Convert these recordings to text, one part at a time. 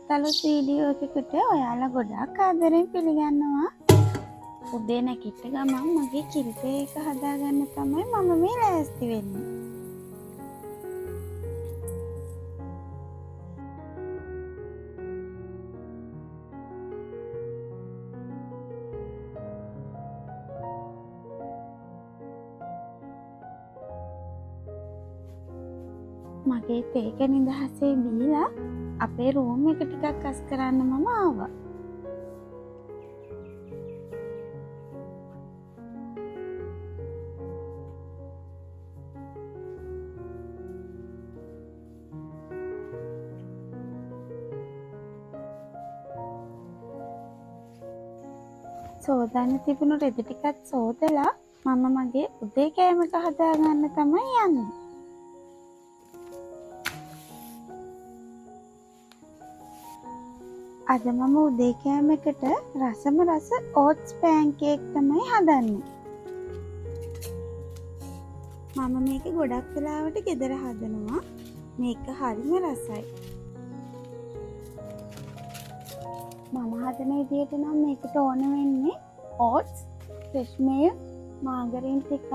තවත් අලුත් වීඩියෝ එකකට ඔයාලා ගොඩාක් ආදරෙන් පිළිගන්නවා. උදේ නැගිට ගමන් මගේ කිරිපේ එක හදාගන්න තමයි මම මේ ලෑස්ති වෙන්නේ. මගේ තේක නිදහසේ බීලා අපේ රූම් එක ටිකක් අස් කරන්න මම ආවා. සෝදාන තිබුණු රෙදි ටිකත් සෝදලා මම මගේ උදේ කෑම එක හදාගන්න තමයි යන්නේ. අද මම උදේ කෑම එකට රසම රස ඕට්ස් පෑන්කේක් තමයි හදන්නේ. මම මේක ගොඩක් වෙලාවට ගෙදර හදනවා. මේක හරිම රසයි. මම හදන විදිහට නම් මේකට ඕන වෙන්නේ ඕට්ස්, ෆ්‍රෙෂ් මේල්, මාගරීන් ටිකක්,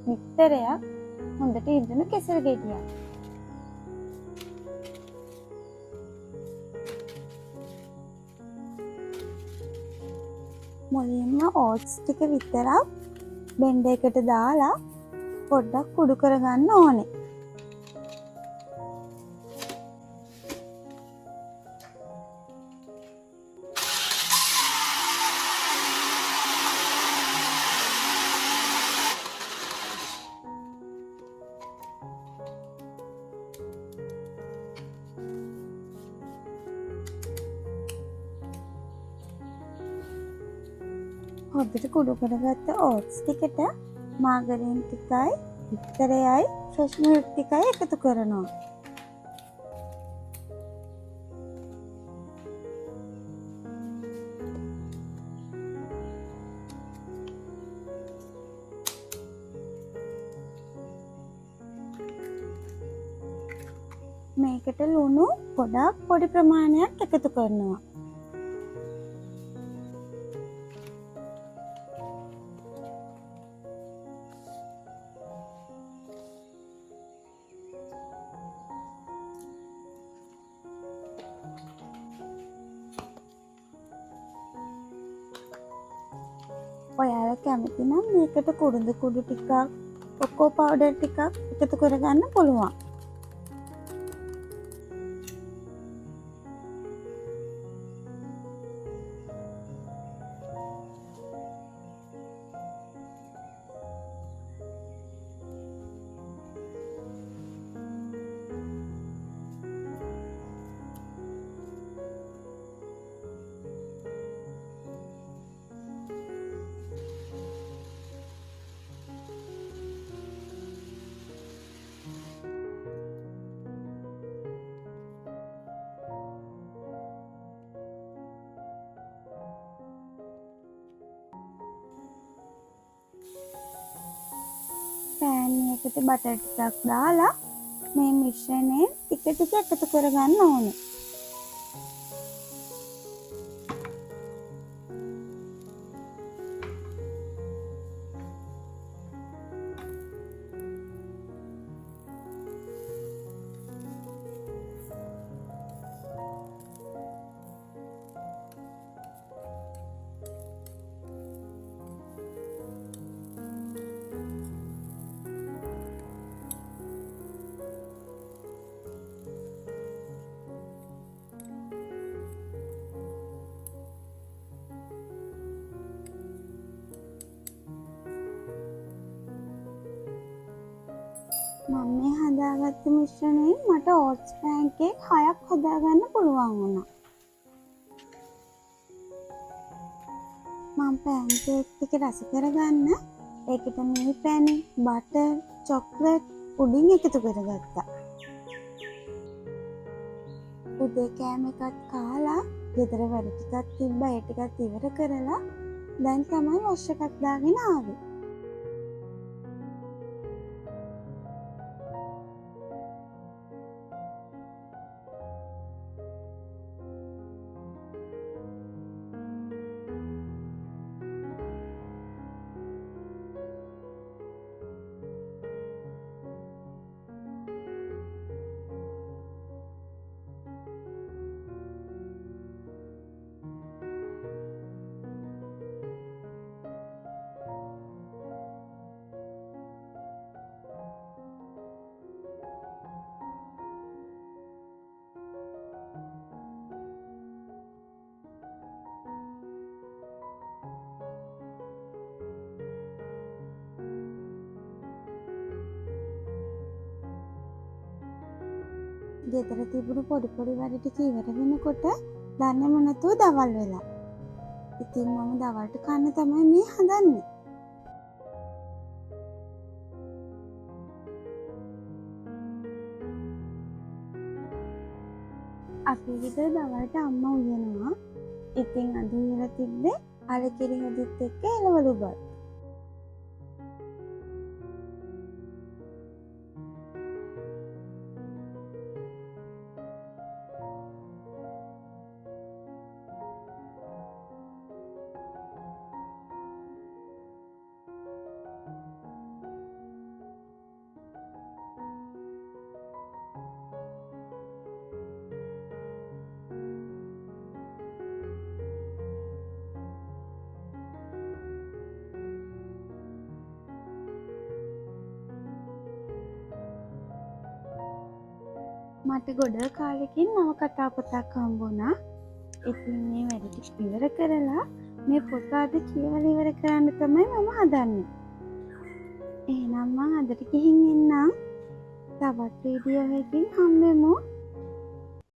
මික්තරයක්, හොඳට ඉදුණු කෙසල් ගෙඩියක්. මුලින්ම ඕට්ස් ටික විතරක් බෙන්ඩර් එකට දාලා පොඩ්ඩක් කුඩු කරගන්න ඕනේ. හොඳට කුඩු කරගත්ත ඕට්ස් ටිකට මාගරීන් ටිකයි, වික්තරයයි, ෆ්‍රෙෂ් මිල්ක් ටිකයි එකතු කරනවා. මේකට ලුණු ගොඩක් පොඩි ප්‍රමාණයක් එකතු කරනවා. ඔයාලා කැමති නම් මේකට කුරුඳු කුඩු ටිකක්, කොකෝ පවුඩර් ටිකක් එකතු කරගන්න පුළුවන්. පෑන් එකට බටර් ටිකක් දාලා මේ මිශ්‍රණය ටික ටික එකතු කරගන්න ඕනේ. මම මේ හදාගත්ත මිශ්‍රණයෙන් මට ඕට්ස් පෑන්කේක් 6ක් හදාගන්න පුළුවන් වුණා. මම පෑන්කේක් ටික රස කරගන්න ඒකට මේ පැණි, බටර්, චොක්ලට්, පුඩින් එකතු කරගත්තා. උදේ කෑම එකත් කාලා ගෙදර වැඩ ටිකක් තිබ්බා. ඒ ටිකත් ඉවර කරලා දැන් තමයි වොෂ් එකක් දාගෙන ආවේ. ගෙදර තිබුණු පොඩි පොඩි වැඩ ටික ඉවර වෙනකොට දන්නේම නැතුව දවල් වෙලා. ඉතින් මම දවල්ට කන්න තමයි මේ හදන්නේ. අපි ගෙදර දවල්ට අම්මා උයනවා. ඉතින් අද උයලා තිබ්බේ අර කිරි හොදිත් එක්ක එළවලු බත්. මට ගොඩ කාලෙකින් නව කතා පොතක් හම්බුණා. ඉතින් මේ වැඩ ටික ඉවර කරලා මේ පොත අද කියවලා ඉවර කරන්න තමයි මම හදන්නේ. එහෙනම් මම අදට ගිහින් එන්නම්. තවත් වීඩියෝ එකකින් හම්බෙමු.